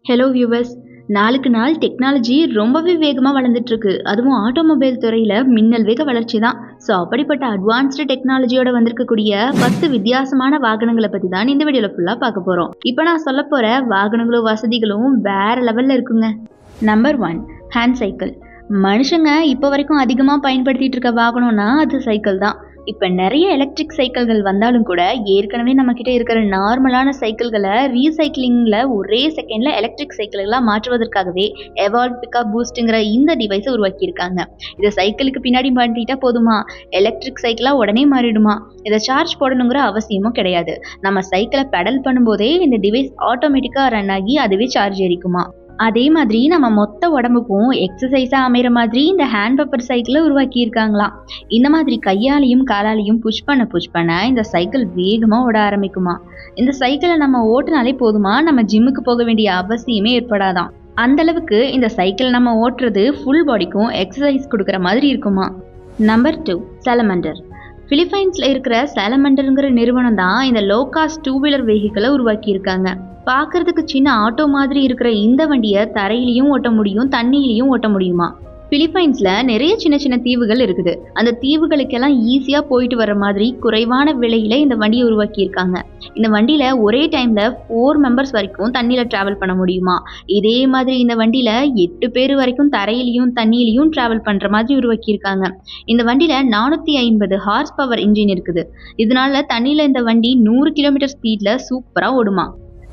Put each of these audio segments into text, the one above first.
Hello viewers. நாளுக்கு நாள் technology ரொம்பவே வேகமாக வளர்ந்துட்டு இருக்கு. அதுவும் ஆட்டோமொபைல் துறையில் மின்னல் வேக வளர்ச்சி தான். ஸோ அப்படிப்பட்ட அட்வான்ஸ்டு டெக்னாலஜியோட வந்திருக்கக்கூடிய 10 வித்தியாசமான வாகனங்களை பற்றி தான் இந்த வீடியோவில் ஃபுல்லாக பார்க்க போகிறோம். இப்போ நான் சொல்ல போகிற வாகனங்களும் வசதிகளும் வேற லெவலில் இருக்குங்க. Number 1, hand cycle. மனுஷங்க இப்போ வரைக்கும் அதிகமாக பயன்படுத்திட்டு இருக்க வாகனம்னா அது சைக்கிள் தான். இப்போ நிறைய எலக்ட்ரிக் சைக்கிள்கள் வந்தாலும் கூட ஏற்கனவே நம்மக்கிட்ட இருக்கிற நார்மலான சைக்கிள்களை ரீசைக்கிளிங்கில் ஒரே செகண்டில் எலக்ட்ரிக் சைக்கிள்களாக மாற்றுவதற்காகவே எவால்வ் பிக்கப் பூஸ்ட்டுங்கிற இந்த டிவைஸை உருவாக்கியிருக்காங்க. இதை சைக்கிளுக்கு பின்னாடி மாட்டிட்டா போதுமா, எலக்ட்ரிக் சைக்கிளாக உடனே மாறிடுமா. இதை சார்ஜ் போடணுங்கிற அவசியமும் கிடையாது. நம்ம சைக்கிளை பெடல் பண்ணும்போதே இந்த டிவைஸ் ஆட்டோமேட்டிக்காக ரன் ஆகி அதுவே சார்ஜ் ஏறிக்குமா. அதே மாதிரி நம்ம மொத்த உடம்புக்கும் எக்ஸசைஸாக அமைகிற மாதிரி இந்த ஹேண்ட் பப்பர் சைக்கிளை உருவாக்கியிருக்காங்களாம். இந்த மாதிரி கையாலையும் காலாலையும் புஷ் பண்ண இந்த சைக்கிள் வேகமாக ஓட ஆரம்பிக்குமா. இந்த சைக்கிளை நம்ம ஓட்டினாலே போதுமா, நம்ம ஜிம்முக்கு போக வேண்டிய அவசியமே ஏற்படாதான். அந்த அளவுக்கு இந்த சைக்கிள் நம்ம ஓட்டுறது ஃபுல் பாடிக்கும் எக்ஸசைஸ் கொடுக்குற மாதிரி இருக்குமா. Number 2, salamander. பிலிப்பைன்ஸில் இருக்கிற சாலமண்டருங்கிற நிறுவனம் தான் இந்த லோ காஸ்ட் 2 வீலர் வெஹிக்கிளை உருவாக்கியிருக்காங்க. பார்க்கறதுக்கு சின்ன ஆட்டோ மாதிரி இருக்கிற இந்த வண்டியை தரையிலையும் ஓட்ட முடியும், தண்ணியிலையும் ஓட்ட முடியுமா. பிலிப்பைன்ஸில் நிறைய சின்ன சின்ன தீவுகள் இருக்குது. அந்த தீவுகளுக்கெல்லாம் ஈஸியாக போயிட்டு வர மாதிரி குறைவான விலையில் இந்த வண்டியை உருவாக்கியிருக்காங்க. இந்த வண்டியில் ஒரே டைமில் 4 மெம்பர்ஸ் வரைக்கும் தண்ணியில் ட்ராவல் பண்ண முடியுமா. இதே மாதிரி இந்த வண்டியில் 8 பேர் வரைக்கும் தரையிலையும் தண்ணியிலையும் ட்ராவல் பண்ணுற மாதிரி உருவாக்கியிருக்காங்க. இந்த வண்டியில் 450 ஹார்ஸ் பவர் இன்ஜின் இருக்குது. இதனால தண்ணியில் இந்த வண்டி 100 கிலோமீட்டர் ஸ்பீடில் சூப்பராக ஓடுமா.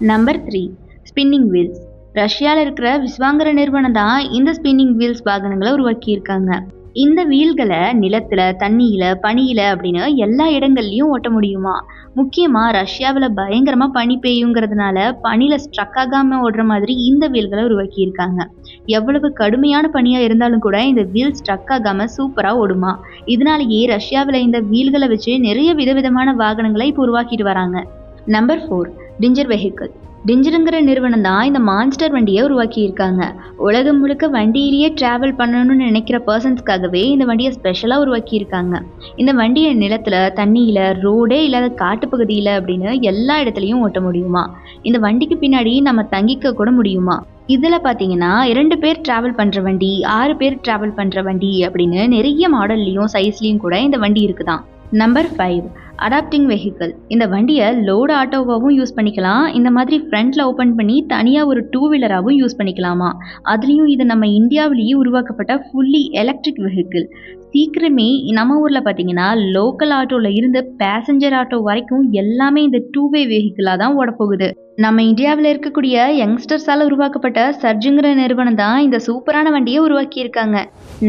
Number 3, spinning wheels. ரஷ்யாவில் இருக்கிற விஸ்வாங்கிற நிறுவனம் தான் இந்த ஸ்பின்னிங் வீல்ஸ் வாகனங்களை உருவாக்கியிருக்காங்க. இந்த வீல்களை நிலத்தில், தண்ணியில், பனியில் அப்படின்னு எல்லா இடங்கள்லையும் ஓட்ட முடியுமா. முக்கியமாக ரஷ்யாவில் பயங்கரமாக பனி பெய்யுங்கிறதுனால பனியில் ஸ்ட்ரக் ஆகாமல் ஓடுற மாதிரி இந்த வீல்களை உருவாக்கியிருக்காங்க. எவ்வளவு கடுமையான பனியாக இருந்தாலும் கூட இந்த வீல் ஸ்ட்ரக் ஆகாமல் சூப்பராக ஓடுமா. இதனாலேயே ரஷ்யாவில் இந்த வீல்களை வச்சு நிறைய விதவிதமான வாகனங்களை இப்போ உருவாக்கிட்டு வராங்க. Number 4, tincture vehicle. டிஞ்சருங்கிற நிறுவனம் தான் இந்த மான்ஸ்டர் வண்டியை உருவாக்கியிருக்காங்க. உலகம் முழுக்க வண்டியிலேயே ட்ராவல் பண்ணணும்னு நினைக்கிற பர்சன்ஸ்க்காகவே இந்த வண்டியை ஸ்பெஷலாக உருவாக்கியிருக்காங்க. இந்த வண்டியை நிலத்தில், தண்ணியில், ரோடே இல்லாத காட்டுப்பகுதியில் அப்படின்னு எல்லா இடத்துலையும் ஓட்ட முடியுமா. இந்த வண்டிக்கு பின்னாடி நம்ம தங்கிக்க கூட முடியுமா. இதில் பார்த்தீங்கன்னா 2 பேர் ட்ராவல் பண்ணுற வண்டி, 6 பேர் ட்ராவல் பண்ணுற வண்டி அப்படின்னு நிறைய மாடல்லையும் சைஸ்லையும் கூட இந்த வண்டி இருக்குதான். Number 5, adapting vehicle. இந்த வண்டியை லோடு ஆட்டோவாகவும் யூஸ் பண்ணிக்கலாம். இந்த மாதிரி ஃப்ரண்ட்டில் ஓப்பன் பண்ணி தனியாக ஒரு 2 வீலராகவும் யூஸ் பண்ணிக்கலாமா. அதுலேயும் இது நம்ம இந்தியாவிலேயே உருவாக்கப்பட்ட ஃபுல்லி எலக்ட்ரிக் வெஹிக்கிள். சீக்கிரமே நம்ம ஊரில் பார்த்தீங்கன்னா லோக்கல் ஆட்டோவில் இருந்து பேசஞ்சர் ஆட்டோ வரைக்கும் எல்லாமே இந்த 2-வே வெஹிக்கிளாக தான் ஓடப்போகுது. நம்ம இந்தியாவில் இருக்கக்கூடிய யங்ஸ்டர்ஸால் உருவாக்கப்பட்ட சர்ஜுங்கிற நிறுவனம் தான் இந்த சூப்பரான வண்டியை உருவாக்கியிருக்காங்க.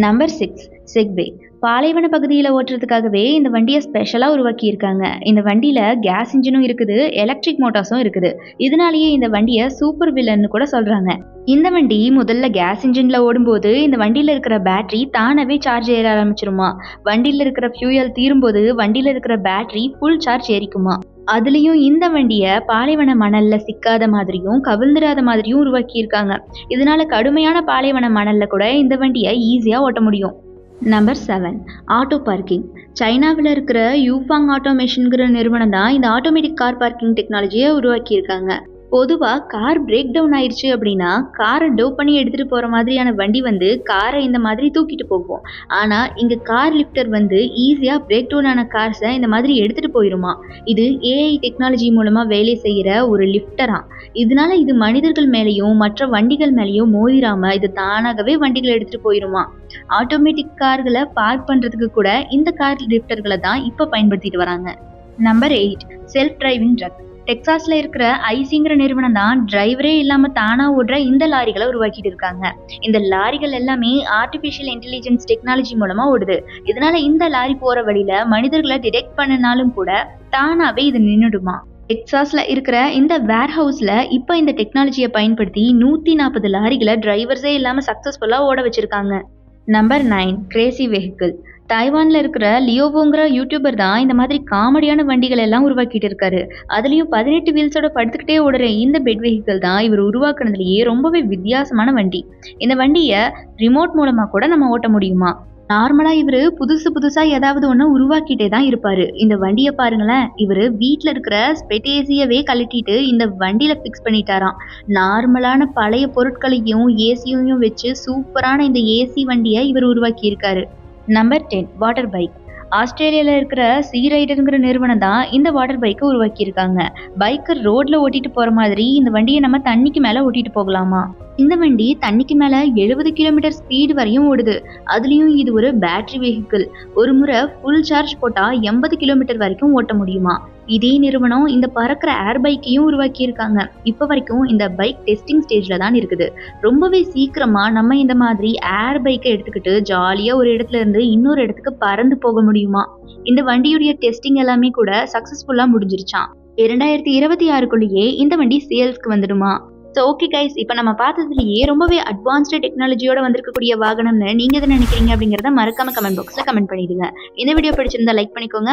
Number 6, segue. பாலைவன பகுதியில் ஓட்டுறதுக்காகவே இந்த வண்டியை ஸ்பெஷலாக உருவாக்கியிருக்காங்க. இந்த வண்டியில் கேஸ் இன்ஜினும் இருக்குது, எலக்ட்ரிக் மோட்டார்ஸும் இருக்குது. இதனாலேயே இந்த வண்டியை சூப்பர் வில்லன்னு கூட சொல்கிறாங்க. இந்த வண்டி முதல்ல கேஸ் இன்ஜினில் ஓடும்போது இந்த வண்டியில் இருக்கிற பேட்டரி தானாகவே சார்ஜ் ஏற ஆரம்பிச்சிருமா. வண்டியில் இருக்கிற ஃபியூயல் தீரும்போது வண்டியில் இருக்கிற பேட்டரி ஃபுல் சார்ஜ் ஏறிக்குமா. அதுலேயும் இந்த வண்டியை பாலைவன மணலில் சிக்காத மாதிரியும் கவிழ்ந்துடாத மாதிரியும் உருவாக்கியிருக்காங்க. இதனால கடுமையான பாலைவன மணலில் கூட இந்த வண்டியை ஈஸியாக ஓட்ட முடியும். Number 7, auto parking. சைனாவில் இருக்கிற யூஃபாங் ஆட்டோமேஷனுங்கிற நிறுவனம் தான் இந்த ஆட்டோமேட்டிக் கார் பார்க்கிங் டெக்னாலஜியை உருவாக்கியிருக்காங்க. பொதுவாக கார் பிரேக் டவுன் ஆயிடுச்சு அப்படின்னா காரை டோ பண்ணி எடுத்துகிட்டு போகிற மாதிரியான வண்டி வந்து காரை இந்த மாதிரி தூக்கிட்டு போகும். ஆனால் இங்கே கார் லிஃப்டர் வந்து ஈஸியாக பிரேக் டவுன் ஆன கார்ஸை இந்த மாதிரி எடுத்துகிட்டு போயிடுமா. இது ஏஐ டெக்னாலஜி மூலமாக வேலை செய்கிற ஒரு லிஃப்டரா. இதனால இது மனிதர்கள் மேலேயும் மற்ற வண்டிகள் மேலேயும் மோதிராமல் இது தானாகவே வண்டிகளை எடுத்துகிட்டு போயிடுமா. ஆட்டோமேட்டிக் கார்களை பார்க் பண்ணுறதுக்கு கூட இந்த கார் லிஃப்டர்களை தான் இப்போ பயன்படுத்திட்டு வராங்க. Number 8, self driving truck. டெக்சாஸில் இருக்கிற ஐசிங்கிற நிறுவனம் தான் டிரைவரே இல்லாமல் தானாக ஓடுற இந்த லாரிகளை உருவாக்கிட்டு இருக்காங்க. இந்த லாரிகள் எல்லாமே ஆர்டிஃபிஷியல் இன்டெலிஜென்ஸ் டெக்னாலஜி மூலமாக ஓடுது. இதனால இந்த லாரி போகிற வழியில் மனிதர்களை டிடெக்ட் பண்ணினாலும் கூட தானாகவே இது நின்றுடுமா. டெக்சாஸில் இருக்கிற இந்த வேர்ஹவுஸில் இப்போ இந்த டெக்னாலஜியை பயன்படுத்தி 140 லாரிகளை டிரைவர்ஸே இல்லாமல் சக்ஸஸ்ஃபுல்லாக ஓட வச்சுருக்காங்க. Number 9, Crazy vehicle. தைவானில் இருக்கிற லியோவோங்கிற யூடியூபர் தான் இந்த மாதிரி காமெடியான வண்டிகள் எல்லாம் உருவாக்கிட்டு இருக்காரு. அதுலேயும் 18 வீல்ஸோட படுத்துக்கிட்டே ஓடுற இந்த பெட் வெஹிக்கிள் தான் இவர் உருவாக்குனதுலேயே ரொம்பவே வித்தியாசமான வண்டி. இந்த வண்டியை ரிமோட் மூலமாக கூட நம்ம ஓட்ட முடியுமா. நார்மலா இவரு புதுசு புதுசா ஏதாவது ஒண்ணு உருவாக்கிட்டே தான் இருப்பாரு. இந்த வண்டிய பாருங்களேன். இவரு வீட்ல இருக்கிற ஸ்பெட் ஏசியவே கழட்டிட்டு இந்த வண்டியில ஃபிக்ஸ் பண்ணிட்டாராம். நார்மலான பழைய பொருட்களையும், ஏசியையும் வச்சு சூப்பரான இந்த ஏசி வண்டிய இவரு உருவாக்கியிருக்காரு. Number 10 water bike. ஆஸ்திரேலியால இருக்கிற சீ ரைடர்ங்கிற நிறுவனம் தான் இந்த வாட்டர் பைக்கை உருவாக்கியிருக்காங்க. பைக்கை ரோட்ல ஓட்டிட்டு போற மாதிரி இந்த வண்டியை நம்ம தண்ணிக்கு மேல ஓட்டிட்டு போகலாமா. இந்த வண்டி தண்ணிக்கு மேல 70 கிலோமீட்டர் ஸ்பீடு வரையும் ஓடுது. அதுலயும் இது ஒரு பேட்டரி வெஹிக்கிள். ஒரு முறை ஃபுல் சார்ஜ் போட்டா 80 கிலோமீட்டர் வரைக்கும் ஓட்ட முடியுமா. இதே நிறுவனம் இந்த பறக்கிற ஏர் பைக்கையும் உருவாக்கி இருக்காங்க. இப்ப வரைக்கும் இந்த பைக் டெஸ்டிங் ஸ்டேஜ்ல தான் இருக்குது. ரொம்பவே சீக்கிரமா நம்ம இந்த மாதிரி ஏர் பைக்கை எடுத்துக்கிட்டு ஜாலியா ஒரு இடத்துல இருந்து இன்னொரு இடத்துக்கு பறந்து போக முடியுமா. இந்த வண்டியுடைய டெஸ்டிங் எல்லாமே கூட சக்சஸ்ஃபுல்லா முடிஞ்சிருச்சாம். 2026க்குள்ளேயே இந்த வண்டி சேல்ஸ்க்கு வந்துடுமா. ஸோ ஓகே கைஸ், இப்போ நம்ம பார்த்ததுலேயே ரொம்பவே அட்வான்ஸ்டு டெக்னாலஜியோட வந்திருக்கக்கூடிய வாகனம்னு நீங்கள் எதை நினைக்கிறீங்க அப்படிங்கிறத மறக்காம கமெண்ட் பாக்ஸில் கமெண்ட் பண்ணிடுங்க. இந்த வீடியோ பிடிச்சிருந்தா லைக் பண்ணிக்கோங்க.